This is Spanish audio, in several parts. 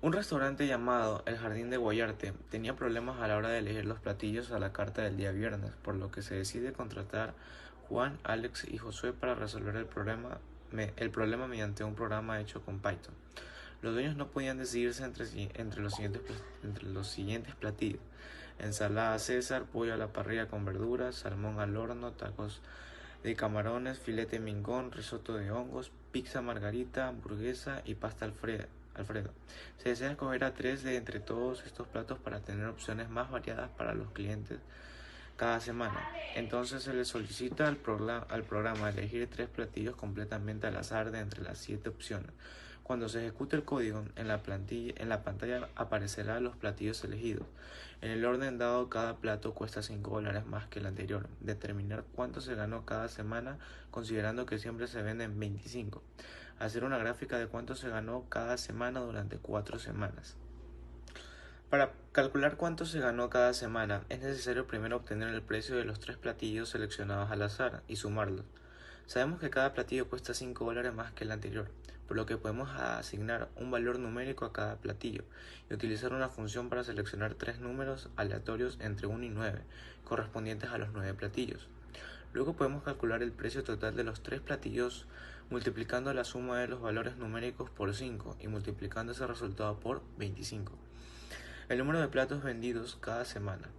Un restaurante llamado El Jardín de Guayarte tenía problemas a la hora de elegir los platillos a la carta del día viernes, por lo que se decide contratar Juan, Alex y Josué para resolver el problema mediante un programa hecho con Python. Los dueños no podían decidirse entre los siguientes platillos: ensalada César, pollo a la parrilla con verduras, salmón al horno, tacos de camarones, filete mingón, risotto de hongos, pizza margarita, hamburguesa y pasta Alfredo. Se desea escoger a tres de entre todos estos platos para tener opciones más variadas para los clientes cada semana. Entonces se le solicita al programa elegir tres platillos completamente al azar de entre las 7 opciones. Cuando se ejecute el código, en la pantalla aparecerán los platillos elegidos. En el orden dado, cada plato cuesta $5 más que el anterior. Determinar cuánto se ganó cada semana, considerando que siempre se venden 25. Hacer una gráfica de cuánto se ganó cada semana durante 4 semanas. Para calcular cuánto se ganó cada semana, es necesario primero obtener el precio de los tres platillos seleccionados al azar y sumarlos. Sabemos que cada platillo cuesta $5 más que el anterior, por lo que podemos asignar un valor numérico a cada platillo y utilizar una función para seleccionar tres números aleatorios entre 1 y 9, correspondientes a los 9 platillos. Luego podemos calcular el precio total de los tres platillos multiplicando la suma de los valores numéricos por 5 y multiplicando ese resultado por 25. El número de platos vendidos cada semana.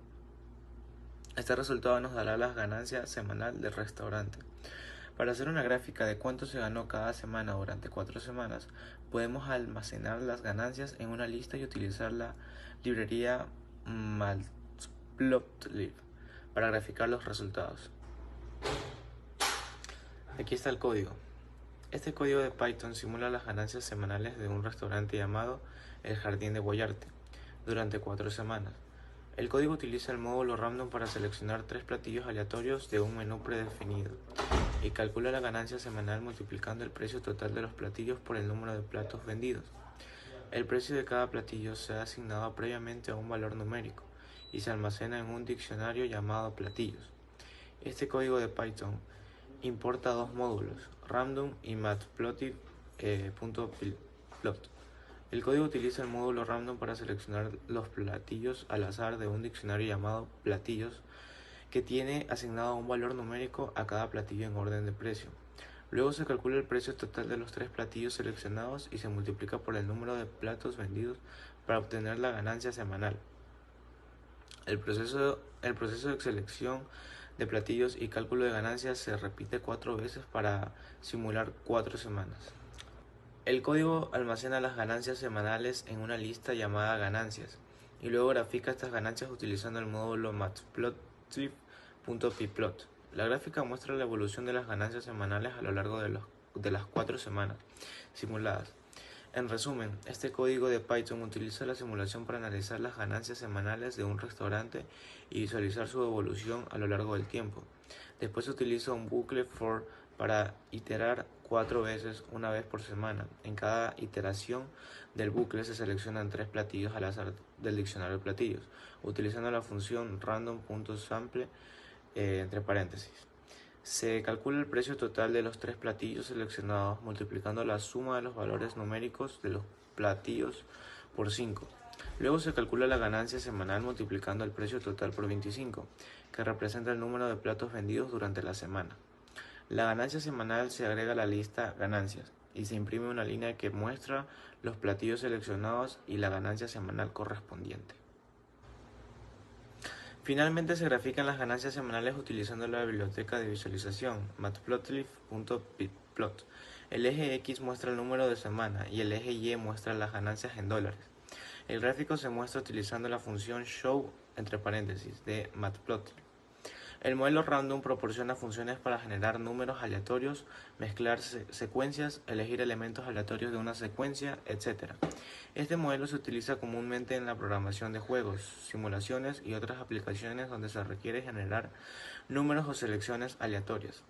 Este resultado nos dará la ganancia semanal del restaurante. Para hacer una gráfica de cuánto se ganó cada semana durante 4 semanas, podemos almacenar las ganancias en una lista y utilizar la librería Matplotlib para graficar los resultados. Aquí está el código. Este código de Python simula las ganancias semanales de un restaurante llamado El Jardín de Guayarte durante 4 semanas. El código utiliza el módulo random para seleccionar tres platillos aleatorios de un menú predefinido y calcula la ganancia semanal multiplicando el precio total de los platillos por el número de platos vendidos. El precio de cada platillo se ha asignado previamente a un valor numérico y se almacena en un diccionario llamado platillos. Este código de Python importa dos módulos, random y matplotlib.plot. El código utiliza el módulo random para seleccionar los platillos al azar de un diccionario llamado platillos, que tiene asignado un valor numérico a cada platillo en orden de precio. Luego se calcula el precio total de los tres platillos seleccionados y se multiplica por el número de platos vendidos para obtener la ganancia semanal. El proceso de selección de platillos y cálculo de ganancias se repite 4 veces para simular 4 semanas. El código almacena las ganancias semanales en una lista llamada ganancias y luego grafica estas ganancias utilizando el módulo matplotlib.pplot. La gráfica muestra la evolución de las ganancias semanales a lo largo de las 4 semanas simuladas. En resumen, este código de Python utiliza la simulación para analizar las ganancias semanales de un restaurante y visualizar su evolución a lo largo del tiempo. Después se utiliza un bucle for para iterar 4 veces, una vez por semana. En cada iteración del bucle se seleccionan tres platillos al azar del diccionario de platillos, utilizando la función random.sample entre paréntesis. Se calcula el precio total de los tres platillos seleccionados multiplicando la suma de los valores numéricos de los platillos por 5. Luego se calcula la ganancia semanal multiplicando el precio total por 25, que representa el número de platos vendidos durante la semana. La ganancia semanal se agrega a la lista ganancias y se imprime una línea que muestra los platillos seleccionados y la ganancia semanal correspondiente. Finalmente se grafican las ganancias semanales utilizando la biblioteca de visualización matplotlib.pplot. El eje X muestra el número de semana y el eje Y muestra las ganancias en dólares. El gráfico se muestra utilizando la función show entre paréntesis de matplotlib. El modelo random proporciona funciones para generar números aleatorios, mezclar secuencias, elegir elementos aleatorios de una secuencia, etc. Este modelo se utiliza comúnmente en la programación de juegos, simulaciones y otras aplicaciones donde se requiere generar números o selecciones aleatorias.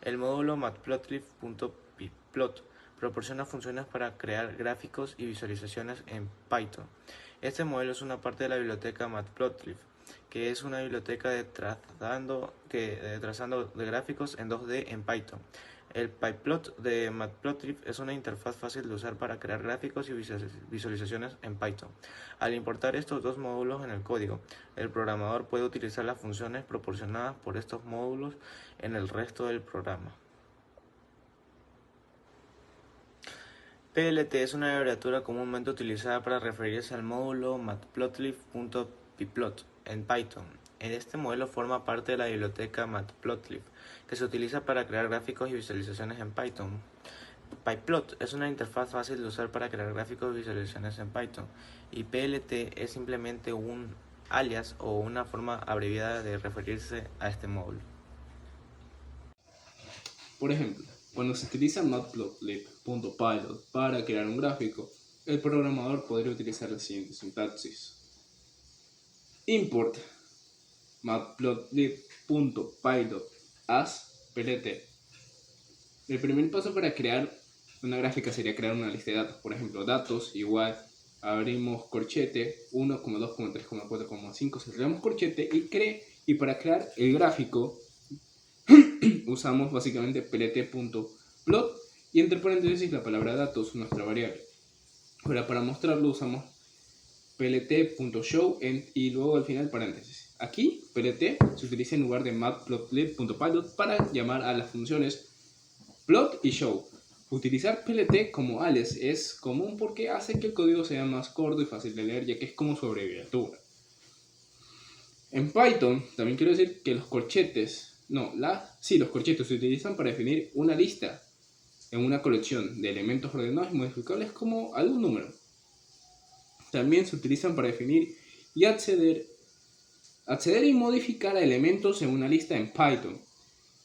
El módulo matplotlib.pplot proporciona funciones para crear gráficos y visualizaciones en Python. Este modelo es una parte de la biblioteca Matplotlib, que es una biblioteca de trazando de gráficos en 2D en Python. El PyPlot de Matplotlib es una interfaz fácil de usar para crear gráficos y visualizaciones en Python. Al importar estos dos módulos en el código, el programador puede utilizar las funciones proporcionadas por estos módulos en el resto del programa. PLT es una abreviatura comúnmente utilizada para referirse al módulo matplotlib.pyplot en Python. Este modelo forma parte de la biblioteca Matplotlib, que se utiliza para crear gráficos y visualizaciones en Python. PyPlot es una interfaz fácil de usar para crear gráficos y visualizaciones en Python, y PLT es simplemente un alias o una forma abreviada de referirse a este módulo. Por ejemplo, cuando se utiliza matplotlib.pilot para crear un gráfico, el programador podría utilizar la siguiente sintaxis. Import matplotlib.pilot as plt. El primer paso para crear una gráfica sería crear una lista de datos. Por ejemplo, datos igual, abrimos corchete 1,2,3,4,5, cerramos corchete y para crear el gráfico usamos básicamente plt.plot y entre paréntesis la palabra datos, nuestra variable. Ahora para mostrarlo usamos plt.show y luego al final paréntesis. Aquí plt se utiliza en lugar de matplotlib.pilot para llamar a las funciones plot y show. Utilizar plt como alias es común porque hace que el código sea más corto y fácil de leer, ya que es como su abreviatura. En Python también quiero decir que los corchetes se utilizan para definir una lista en una colección de elementos ordenados y modificables como algún número. También se utilizan para definir y acceder y modificar a elementos en una lista en Python.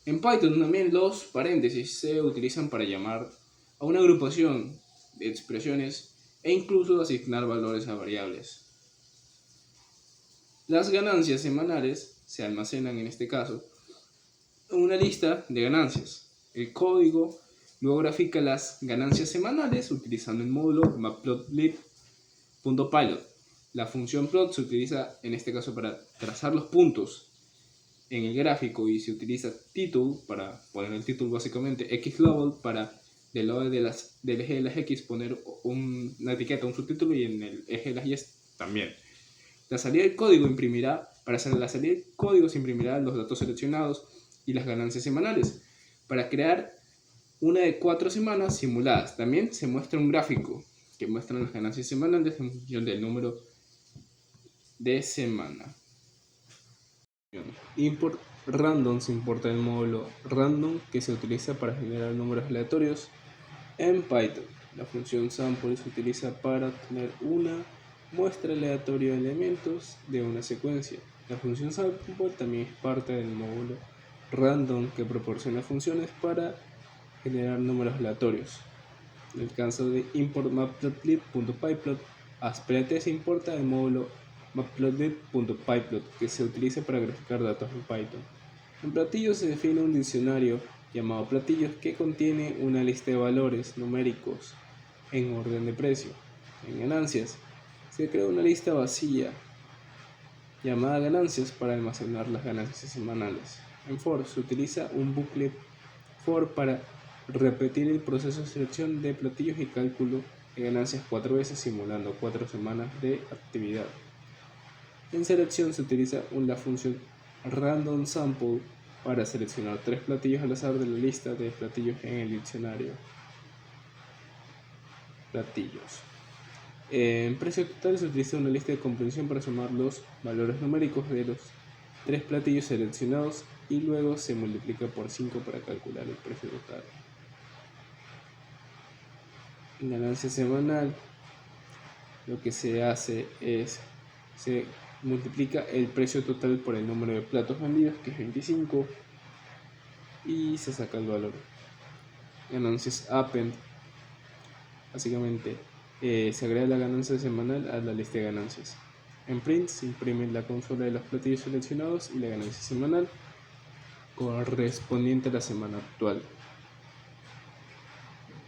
En Python también los paréntesis se utilizan para llamar a una agrupación de expresiones e incluso asignar valores a variables. Las ganancias semanales se almacenan en este caso en una lista de ganancias. El código luego grafica las ganancias semanales utilizando el módulo matplotlib.pilot. La función plot se utiliza en este caso para trazar los puntos en el gráfico y se utiliza title para poner el título básicamente, xglobal para del lado del eje de las x poner una etiqueta, un subtítulo y en el eje de las y también. La salida del código para hacer la salida del código se imprimirá los datos seleccionados y las ganancias semanales. Para crear una de 4 semanas simuladas, también se muestra un gráfico que muestra las ganancias semanales en función del número de semana. Import random se importa el módulo random que se utiliza para generar números aleatorios en Python. La función sample se utiliza para obtener una muestra aleatoria de elementos de una secuencia. La función sample también es parte del módulo random que proporciona funciones para generar números aleatorios. En el caso de import matplotlib.pyplot, ASPLT se importa el módulo matplotlib.pyplot que se utiliza para graficar datos en Python. En platillos se define un diccionario llamado platillos que contiene una lista de valores numéricos en orden de precio. En ganancias se crea una lista vacía llamada ganancias para almacenar las ganancias semanales. En for se utiliza un bucle for para repetir el proceso de selección de platillos y cálculo de ganancias 4 veces simulando 4 semanas de actividad. En selección se utiliza la función random sample para seleccionar 3 platillos al azar de la lista de platillos en el diccionario. Platillos. En precio total se utiliza una lista de comprensión para sumar los valores numéricos de los 3 platillos seleccionados y luego se multiplica por 5 para calcular el precio total. En ganancia semanal lo que se hace es se multiplica el precio total por el número de platos vendidos, que es 25, y se saca el valor. Ganancias append, básicamente se agrega la ganancia semanal a la lista de ganancias. En print se imprime la consola de los platillos seleccionados y la ganancia semanal correspondiente a la semana actual.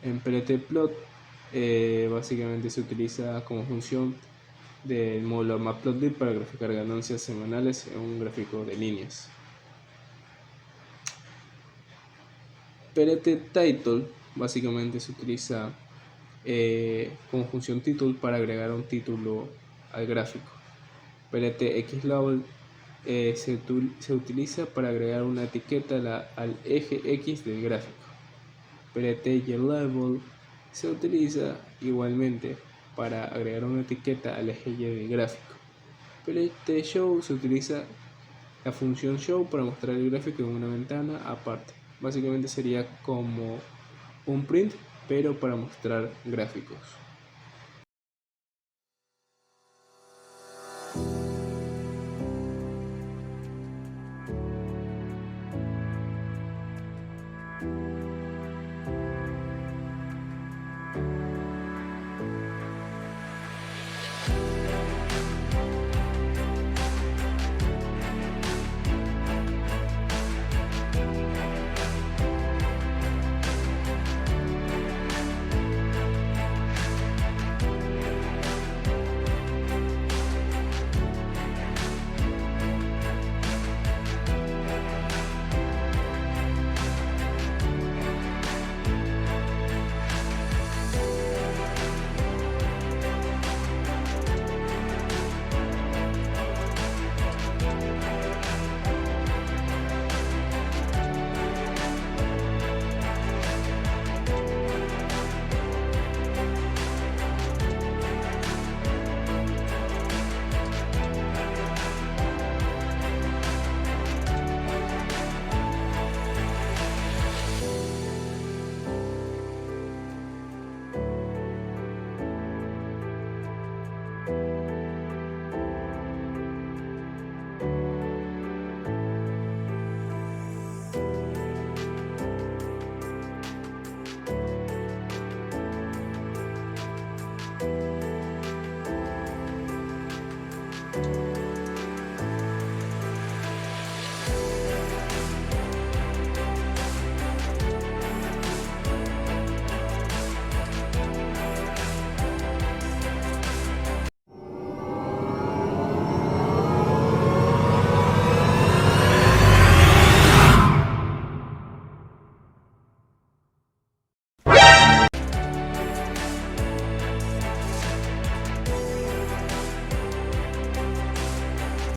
En plt.plot básicamente se utiliza como función del módulo matplotlib para graficar ganancias semanales en un gráfico de líneas. PLT Title básicamente se utiliza como función title para agregar un título al gráfico. PLT XLabel se utiliza para agregar una etiqueta al eje X del gráfico. PLT YLabel se utiliza igualmente para agregar una etiqueta al eje Y del gráfico. PLT Show se utiliza la función Show para mostrar el gráfico en una ventana aparte. Básicamente sería como un print, pero para mostrar gráficos.